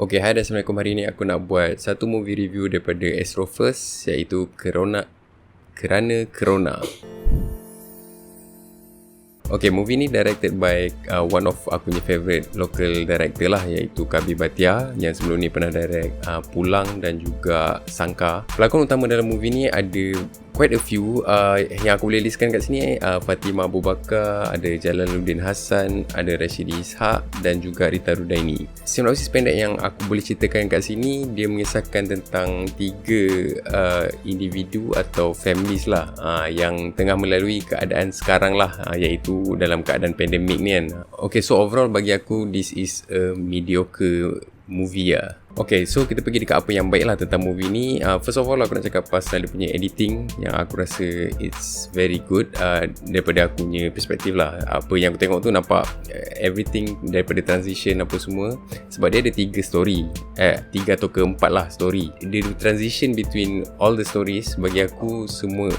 Okay, hai dan Assalamualaikum. Hari ni aku nak buat satu movie review daripada Astro First, iaitu Kerana Corona. Okay, movie ni directed by one of aku punya favourite local director lah, iaitu Kabi Bhatia, yang sebelum ni pernah direct Pulang dan juga Sangka. Pelakon utama dalam movie ni ada quite a few yang aku boleh listkan kat sini. Fatimah Abu Bakar, ada Jalaluddin Hassan, ada Rashidi Ishak dan juga Rita Rudaini. Sinopsis pendek yang aku boleh ceritakan kat sini, dia mengisahkan tentang 3 individu atau families lah yang tengah melalui keadaan sekarang lah, iaitu dalam keadaan pandemik ni kan. Okay, so overall bagi aku this is a mediocre movie lah. Okay, so kita pergi dekat apa yang baik lah tentang movie ni. First of all, aku nak cakap pasal dia punya editing, yang aku rasa it's very good daripada aku punya perspektif lah. Apa yang aku tengok tu nampak everything daripada transition apa semua. Sebab dia ada 3 story, 3 atau ke 4 lah story. Dia transition between all the stories, bagi aku semua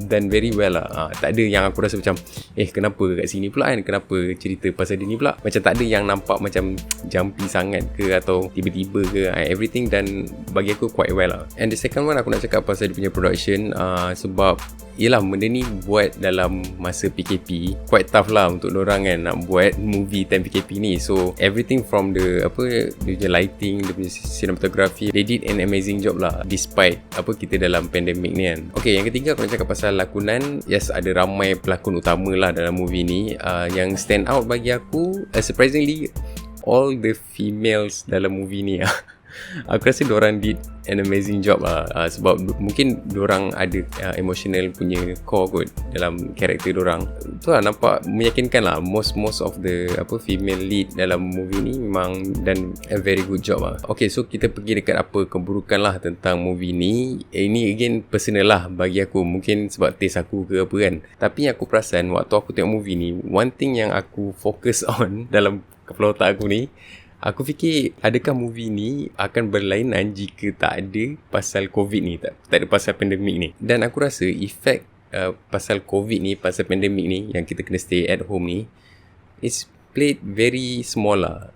dan very well lah. Tak ada yang aku rasa macam kenapa kat sini pula kan, kenapa cerita pasal dia ni pula. Macam tak ada yang nampak macam jumpy sangat ke atau tiba-tiba ke. Everything dan bagi aku quite well lah. And the second one, aku nak cakap pasal dia punya production. Sebab yelah, benda ni buat dalam masa PKP, quite tough lah untuk dorang kan nak buat movie time PKP ni. So everything from the dia punya lighting, dia punya cinematography, they did an amazing job lah despite kita dalam pandemic ni kan. Okay, yang ketiga aku nak cakap pasal lakonan. Yes, ada ramai pelakon utama lah dalam movie ni. Yang stand out bagi aku, surprisingly, all the females dalam movie ni aku rasa diorang did an amazing job lah. Sebab mungkin diorang ada emotional punya core kot dalam karakter diorang. Tu lah, nampak meyakinkan lah. Most of the female lead dalam movie ni memang dan a very good job lah. Okay, so kita pergi dekat apa keburukan lah tentang movie ni. Ini again personal lah bagi aku. Mungkin sebab taste aku ke apa kan. Tapi yang aku perasan waktu aku tengok movie ni, one thing yang aku fokus on dalam kepala otak aku ni, aku fikir adakah movie ni akan berlainan jika tak ada pasal COVID ni, tak ada pasal pandemik ni. Dan aku rasa efek pasal COVID ni, pasal pandemik ni, yang kita kena stay at home ni, it's played very small lah,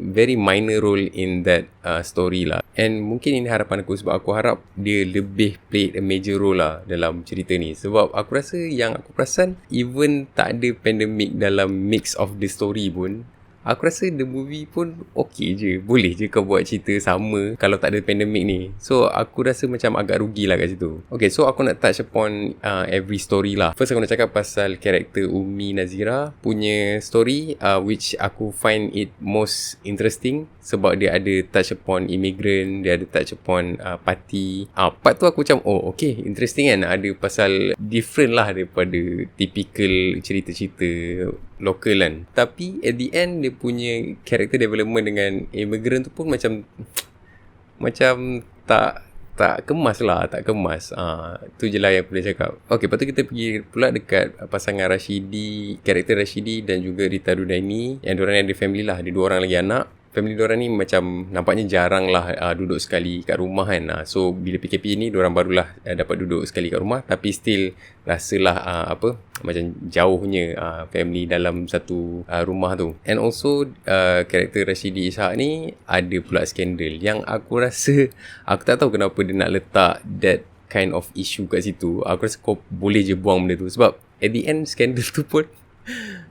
very minor role in that story lah. And mungkin ini harapan aku, sebab aku harap dia lebih played a major role lah dalam cerita ni. Sebab aku rasa yang aku perasan, even tak ada pandemik dalam mix of the story pun, aku rasa the movie pun okay je. Boleh je kau buat cerita sama kalau tak ada pandemik ni. So aku rasa macam agak rugi lah kat situ. Okay, so aku nak touch upon every story lah. First aku nak cakap pasal karakter Umi Nazira punya story, which aku find it most interesting. Sebab dia ada touch upon immigrant, dia ada touch upon party. Part tu aku macam okay, interesting kan. Ada pasal different lah daripada typical cerita-cerita lokal kan. Tapi at the end, dia punya character development dengan immigrant tu pun macam tak kemas lah, tak kemas. Tu je lah yang aku boleh cakap. Okay, lepas tu kita pergi pula dekat pasangan Rashidi, karakter Rashidi dan juga Rita Rudaini, yang diorang ada family lah, ada 2 orang lagi anak. Family diorang ni macam nampaknya jarang lah duduk sekali kat rumah kan. So bila PKP ni, diorang barulah dapat duduk sekali kat rumah. Tapi still rasalah macam jauhnya family dalam satu rumah tu. And also karakter Rashidi Ishak ni ada pula skandal yang aku rasa, aku tak tahu kenapa dia nak letak that kind of issue kat situ. Aku rasa kau boleh je buang benda tu. Sebab at the end skandal tu pun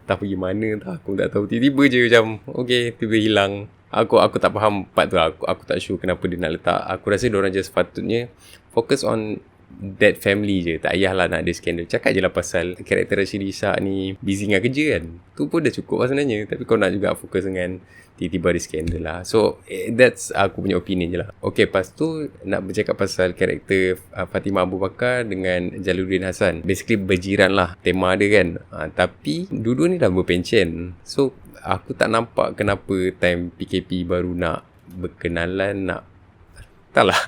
tak pergi mana, aku tak tahu. Tiba-tiba je macam okay, tiba hilang. Aku tak faham part tu. Aku tak sure kenapa dia nak letak. Aku rasa diorang just patutnya focus on that family je. Tak payahlah nak ada skandal. Cakap je lah pasal karakter Rashidi Ishak ni busy dengan kerja kan. Tu pun dah cukup lah sebenarnya. Tapi kau nak juga fokus dengan tiba-tiba ada skandal lah. So that's aku punya opinion je lah. Okay, lepas tu nak bercakap pasal karakter Fatimah Abu Bakar dengan Jalaluddin Hassan. Basically berjiran lah tema dia kan. Tapi dua-dua ni dah berpencen. So aku tak nampak kenapa time PKP baru nak berkenalan, nak tak lah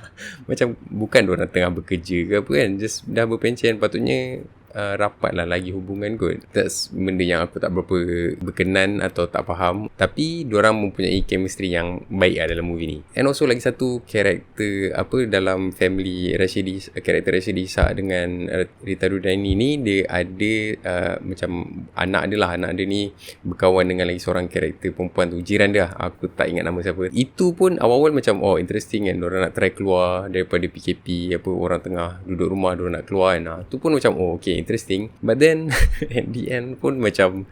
macam bukan diorang tengah bekerja ke apa kan, just dah berpencen. Patutnya rapat lah lagi hubungan kot. That's benda yang aku tak berapa berkenan atau tak faham. Tapi diorang mempunyai chemistry yang baik lah dalam movie ni. And also lagi satu karakter dalam family karakter Rashidi Ishak dengan Rita Rudaini ni, dia ada macam anak dia ni berkawan dengan lagi seorang karakter perempuan tu, jiran dia. Aku tak ingat nama siapa. Itu pun awal-awal macam interesting kan, diorang nak try keluar daripada PKP, orang tengah duduk rumah, diorang nak keluar kan. Tu pun macam okay, interesting. But then at the end pun macam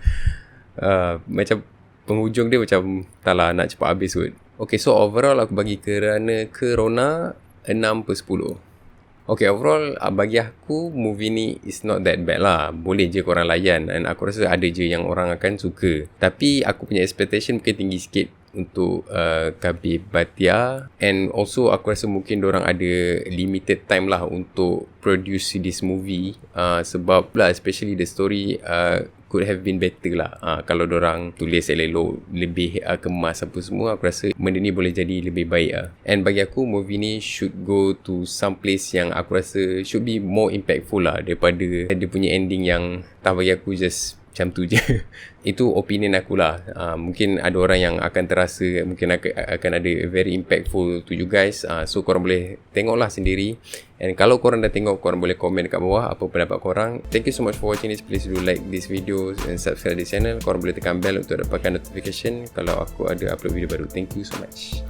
penghujung dia macam tak lah, nak cepat habis kot. Okay, so overall aku bagi kerana Corona 6/10. Okay, overall bagi aku movie ni is not that bad lah. Boleh je korang layan, dan aku rasa ada je yang orang akan suka. Tapi aku punya expectation mungkin tinggi sikit untuk Kabir Bhatia. And also aku rasa mungkin dorang ada limited time lah untuk produce this movie, sebab lah especially the story could have been better lah. Kalau dorang tulis elok-elok, lebih kemas apa semua, aku rasa benda ni boleh jadi lebih baik lah. And bagi aku movie ni should go to some place yang aku rasa should be more impactful lah, daripada dia punya ending yang tak, bagi aku just macam tu je. Itu opinion aku lah. Mungkin ada orang yang akan terasa, mungkin akan ada very impactful to you guys. So korang boleh tengoklah sendiri. And kalau korang dah tengok, korang boleh komen dekat bawah apa pendapat korang. Thank you so much for watching this. Please do like this video and subscribe this channel. Korang boleh tekan bell untuk dapatkan notification kalau aku ada upload video baru. Thank you so much.